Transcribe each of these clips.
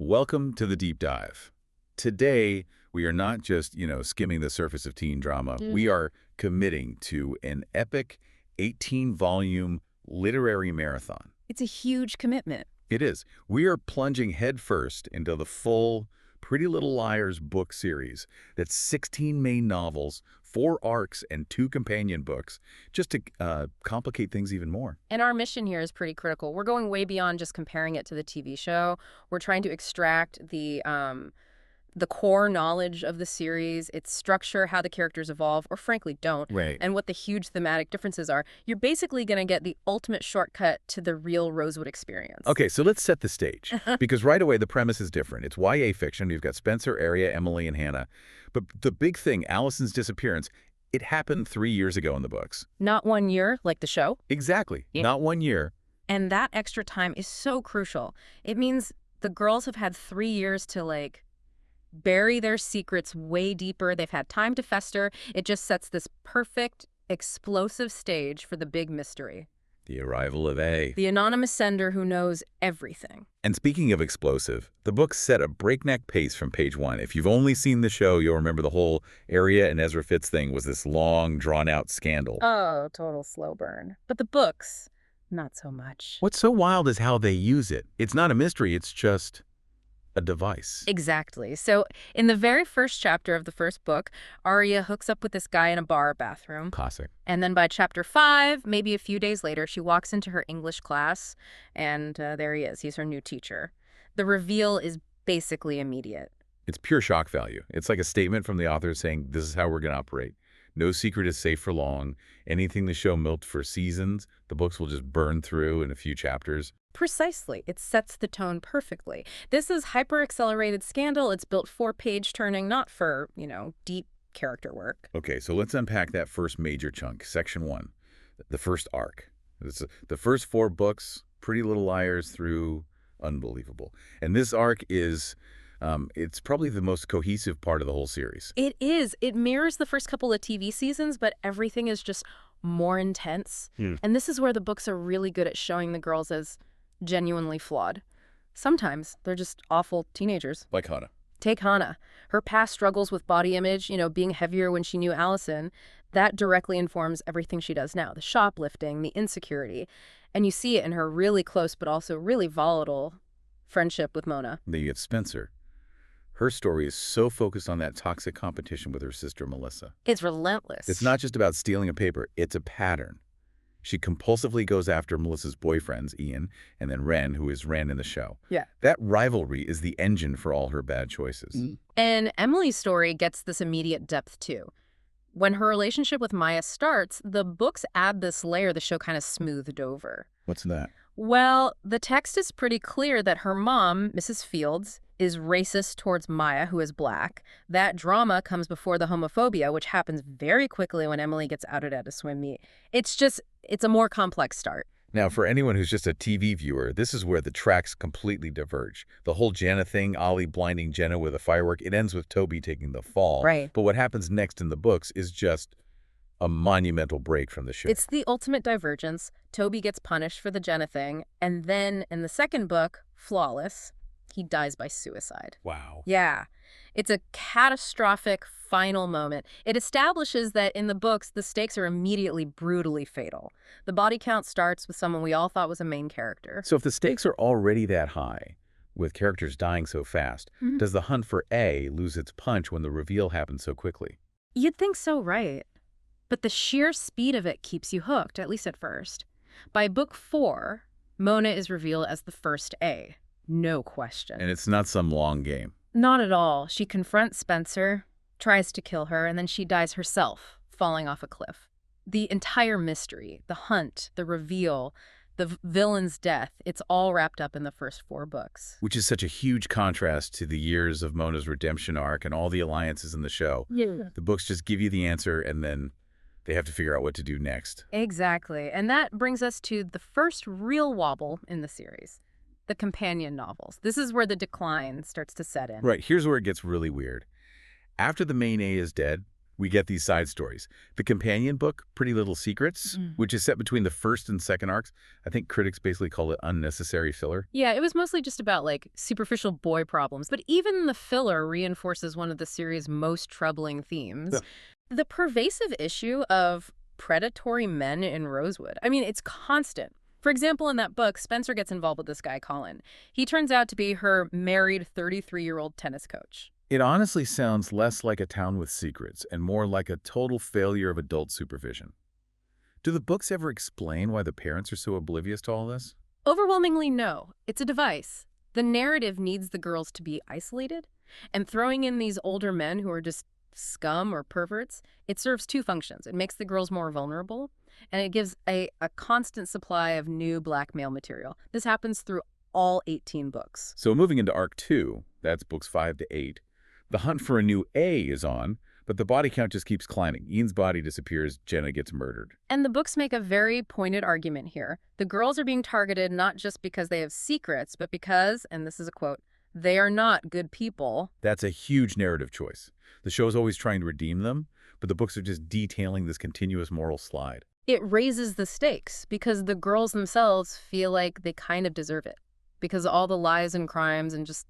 Welcome to the deep dive. Today, we are not just, skimming the surface of teen drama. We are committing to an epic 18-volume literary marathon. It's a huge commitment. It is. We are plunging headfirst into the full Pretty Little Liars book series. That's 16 main novels, 4 arcs, and 2 companion books, just to complicate things even more. And our mission here is pretty critical. We're going way beyond just comparing it to the TV show. We're trying to extract the core knowledge of the series, its structure, how the characters evolve, or frankly don't, Right. and what the huge thematic differences are. You're basically going to get the ultimate shortcut to the real Rosewood experience. Okay, so let's set the stage, because right away the premise is different. It's YA fiction. You've got Spencer, Aria, Emily, and Hanna. But the big thing, Alison's disappearance, it happened 3 years ago in the books. Not 1 year, like the show. Exactly. Yeah. Not 1 year. And that extra time is so crucial. It means the girls have had 3 years to, bury their secrets way deeper. They've had time to fester. It just sets this perfect, explosive stage for the big mystery. The arrival of A. The anonymous sender who knows everything. And speaking of explosive, the book set a breakneck pace from page 1. If you've only seen the show, you'll remember the whole Aria and Ezra Fitz thing was this long, drawn-out scandal. Oh, total slow burn. But the books, not so much. What's so wild is how they use it. It's not a mystery, it's just a device. Exactly. So in the very first chapter of the first book, Aria hooks up with this guy in a bar bathroom. Classic. And then by chapter 5, maybe a few days later, she walks into her English class, and there he is. He's her new teacher. The reveal is basically immediate. It's pure shock value. It's like a statement from the author saying, this is how we're going to operate. No secret is safe for long. Anything the show milked for seasons, the books will just burn through in a few chapters. Precisely. It sets the tone perfectly. This is hyper-accelerated scandal. It's built for page turning, not for, deep character work. Okay, so let's unpack that first major chunk, section 1, the first arc. The first 4 books, Pretty Little Liars through Unbelievable. And this arc is, it's probably the most cohesive part of the whole series. It is. It mirrors the first couple of TV seasons, but everything is just more intense. And this is where the books are really good at showing the girls as genuinely flawed. Sometimes they're just awful teenagers. Like Hanna. Take Hanna. Her past struggles with body image, being heavier when she knew Alison, that directly informs everything she does now. The shoplifting, the insecurity. And you see it in her really close but also really volatile friendship with Mona. Then you get Spencer. Her story is so focused on that toxic competition with her sister Melissa. It's relentless. It's not just about stealing a paper, it's a pattern. She compulsively goes after Melissa's boyfriends, Ian, and then Ren, who is Ren in the show. Yeah. That rivalry is the engine for all her bad choices. And Emily's story gets this immediate depth, too. When her relationship with Maya starts, the books add this layer the show kind of smoothed over. What's that? Well, the text is pretty clear that her mom, Mrs. Fields, is racist towards Maya, who is black. That drama comes before the homophobia, which happens very quickly when Emily gets outed at a swim meet. It's a more complex start. Now, for anyone who's just a TV viewer, this is where the tracks completely diverge. The whole Jenna thing, Ollie blinding Jenna with a firework, it ends with Toby taking the fall. Right. But what happens next in the books is just a monumental break from the show. It's the ultimate divergence. Toby gets punished for the Jenna thing, and then in the second book, Flawless, he dies by suicide. Wow. Yeah. It's a catastrophic final moment. It establishes that in the books, the stakes are immediately brutally fatal. The body count starts with someone we all thought was a main character. So if the stakes are already that high, with characters dying so fast, does the hunt for A lose its punch when the reveal happens so quickly? You'd think so, right? But the sheer speed of it keeps you hooked, at least at first. By book 4, Mona is revealed as the first A. No question. And it's not some long game. Not at all. She confronts Spencer, tries to kill her, and then she dies herself, falling off a cliff. The entire mystery, the hunt, the reveal, the villain's death, it's all wrapped up in the first 4 books. Which is such a huge contrast to the years of Mona's redemption arc and all the alliances in the show. Yeah. The books just give you the answer, and then they have to figure out what to do next. Exactly. And that brings us to the first real wobble in the series. The companion novels. This is where the decline starts to set in. Right, here's where it gets really weird. After the main A is dead, we get these side stories. The companion book, Pretty Little Secrets, which is set between the first and second arcs, I think critics basically call it unnecessary filler. Yeah, it was mostly just about, like, superficial boy problems. But even the filler reinforces one of the series' most troubling themes. Yeah. The pervasive issue of predatory men in Rosewood. I mean, it's constant. For example, in that book, Spencer gets involved with this guy, Colin. He turns out to be her married 33-year-old tennis coach. It honestly sounds less like A Town with Secrets and more like a total failure of adult supervision. Do the books ever explain why the parents are so oblivious to all this? Overwhelmingly, no. It's a device. The narrative needs the girls to be isolated, and throwing in these older men who are just scum or perverts, it serves two functions. It makes the girls more vulnerable, and it gives a constant supply of new black male material. This happens through all 18 books. So moving into Arc 2, that's books 5 to 8, the hunt for a new A is on, but the body count just keeps climbing. Ian's body disappears, Jenna gets murdered. And the books make a very pointed argument here. The girls are being targeted not just because they have secrets, but because, and this is a quote, they are not good people. That's a huge narrative choice. The show's always trying to redeem them, but the books are just detailing this continuous moral slide. It raises the stakes because the girls themselves feel like they kind of deserve it because of all the lies and crimes and just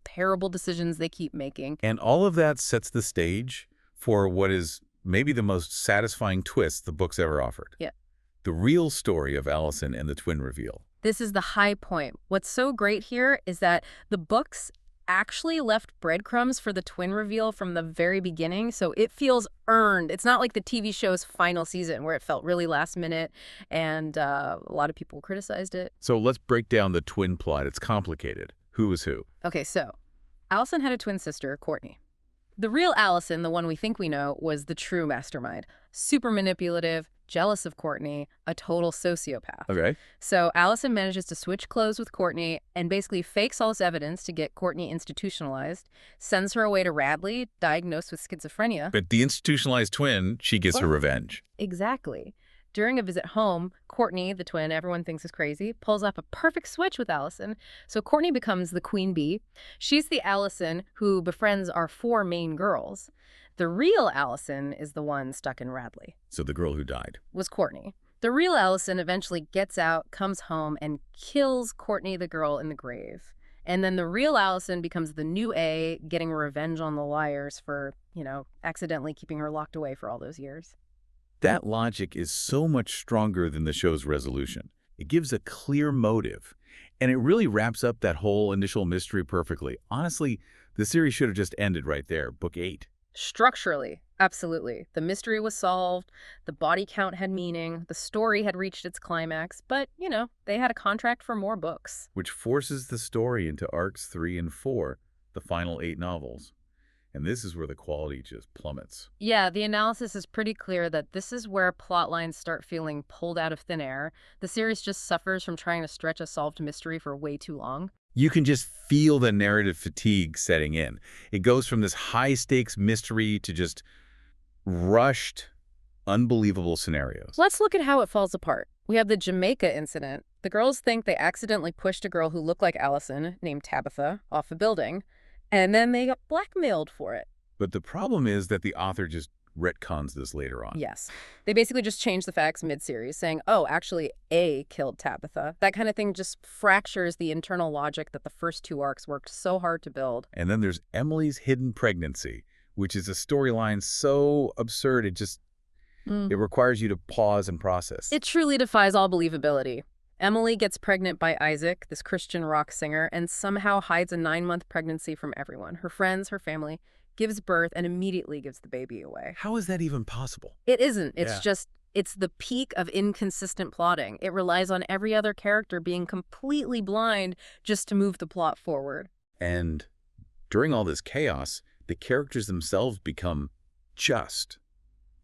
terrible decisions they keep making. And all of that sets the stage for what is maybe the most satisfying twist the book's ever offered. Yeah. The real story of Alison and the twin reveal. This is the high point. What's so great here is that the books actually left breadcrumbs for the twin reveal from the very beginning, so it feels earned. It's not like the TV show's final season where it felt really last minute and a lot of people criticized it. So let's break down the twin plot. It's complicated. Who is who? Okay, so Alison had a twin sister, Courtney. The real Alison, the one we think we know, was the true mastermind. Super manipulative, jealous of Courtney, a total sociopath. Okay. So Alison manages to switch clothes with Courtney and basically fakes all this evidence to get Courtney institutionalized, sends her away to Radley, diagnosed with schizophrenia. But the institutionalized twin, she gets her revenge. Exactly. During a visit home, Courtney, the twin everyone thinks is crazy, pulls off a perfect switch with Alison. So Courtney becomes the queen bee. She's the Alison who befriends our four main girls. The real Alison is the one stuck in Radley. So the girl who died. Was Courtney. The real Alison eventually gets out, comes home, and kills Courtney the girl in the grave. And then the real Alison becomes the new A, getting revenge on the liars for, accidentally keeping her locked away for all those years. That logic is so much stronger than the show's resolution. It gives a clear motive, and it really wraps up that whole initial mystery perfectly. Honestly, the series should have just ended right there, book 8. Structurally, absolutely. The mystery was solved, the body count had meaning, the story had reached its climax, but, they had a contract for more books. Which forces the story into arcs 3 and 4, the final 8 novels. And this is where the quality just plummets. Yeah, the analysis is pretty clear that this is where plot lines start feeling pulled out of thin air. The series just suffers from trying to stretch a solved mystery for way too long. You can just feel the narrative fatigue setting in. It goes from this high-stakes mystery to just rushed, unbelievable scenarios. Let's look at how it falls apart. We have the Jamaica incident. The girls think they accidentally pushed a girl who looked like Alison, named Tabitha, off a building. And then they got blackmailed for it. But the problem is that the author just retcons this later on. Yes. They basically just changed the facts mid-series, saying, oh, actually, A killed Tabitha. That kind of thing just fractures the internal logic that the first 2 arcs worked so hard to build. And then there's Emily's hidden pregnancy, which is a storyline so absurd it requires you to pause and process. It truly defies all believability. Emily gets pregnant by Isaac, this Christian rock singer, and somehow hides a 9-month pregnancy from everyone. Her friends, her family, gives birth and immediately gives the baby away. How is that even possible? It isn't. It's the peak of inconsistent plotting. It relies on every other character being completely blind just to move the plot forward. And during all this chaos, the characters themselves become just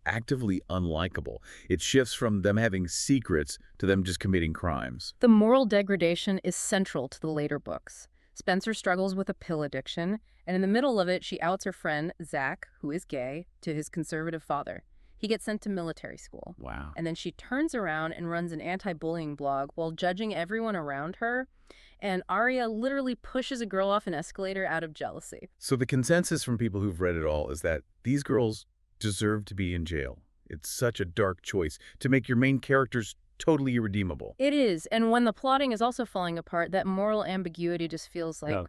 actively unlikable. It shifts from them having secrets to them just committing crimes. The moral degradation is central to the later books. Spencer struggles with a pill addiction, and in the middle of it, she outs her friend, Zach, who is gay, to his conservative father. He gets sent to military school. Wow. And then she turns around and runs an anti-bullying blog while judging everyone around her. And Aria literally pushes a girl off an escalator out of jealousy. So the consensus from people who've read it all is that these girls deserve to be in jail. It's such a dark choice to make your main characters totally irredeemable. It is, and when the plotting is also falling apart, that moral ambiguity just feels like No.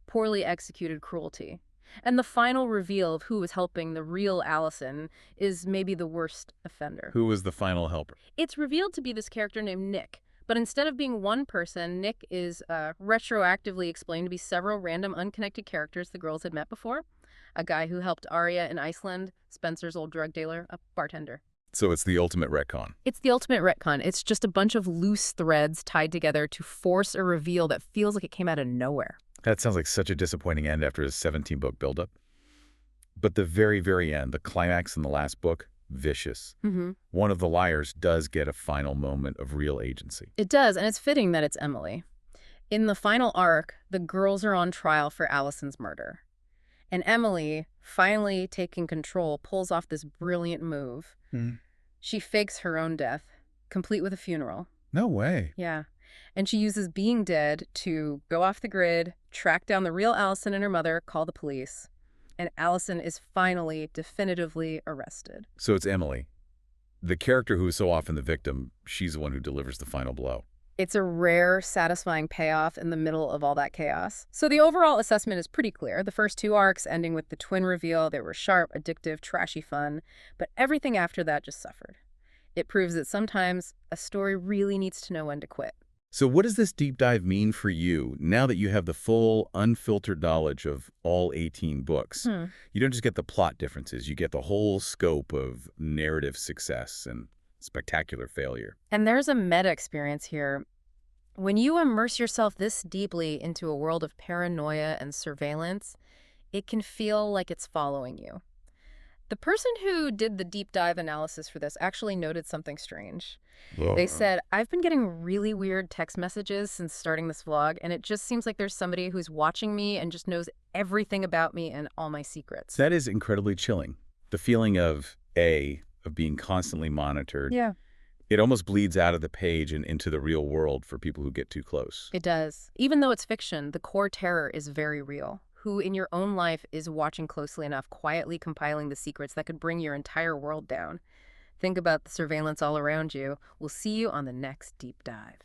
poorly executed cruelty. And the final reveal of who was helping the real Alison is maybe the worst offender. Who was the final helper? It's revealed to be this character named Nick, but instead of being one person, Nick is retroactively explained to be several random unconnected characters the girls had met before. A guy who helped Aria in Iceland, Spencer's old drug dealer, a bartender. So it's the ultimate retcon. It's the ultimate retcon. It's just a bunch of loose threads tied together to force a reveal that feels like it came out of nowhere. That sounds like such a disappointing end after his 17-book buildup. But the very, very end, the climax in the last book, vicious. One of the liars does get a final moment of real agency. It does, and it's fitting that it's Emily. In the final arc, the girls are on trial for Alison's murder. And Emily, finally taking control, pulls off this brilliant move. She fakes her own death, complete with a funeral. No way. Yeah. And she uses being dead to go off the grid, track down the real Alison and her mother, call the police. And Alison is finally, definitively arrested. So it's Emily. The character who is so often the victim, she's the one who delivers the final blow. It's a rare, satisfying payoff in the middle of all that chaos. So the overall assessment is pretty clear. The first two arcs ending with the twin reveal, they were sharp, addictive, trashy fun, but everything after that just suffered. It proves that sometimes a story really needs to know when to quit. So what does this deep dive mean for you now that you have the full, unfiltered knowledge of all 18 books? You don't just get the plot differences, you get the whole scope of narrative success and spectacular failure. And there's a meta experience here. When you immerse yourself this deeply into a world of paranoia and surveillance, it can feel like it's following you. The person who did the deep dive analysis for this actually noted something strange. They said, I've been getting really weird text messages since starting this vlog, and it just seems like there's somebody who's watching me and just knows everything about me and all my secrets. That is incredibly chilling. The feeling of being constantly monitored. Yeah. It almost bleeds out of the page and into the real world for people who get too close. It does. Even though it's fiction, the core terror is very real. Who in your own life is watching closely enough, quietly compiling the secrets that could bring your entire world down? Think about the surveillance all around you. We'll see you on the next deep dive.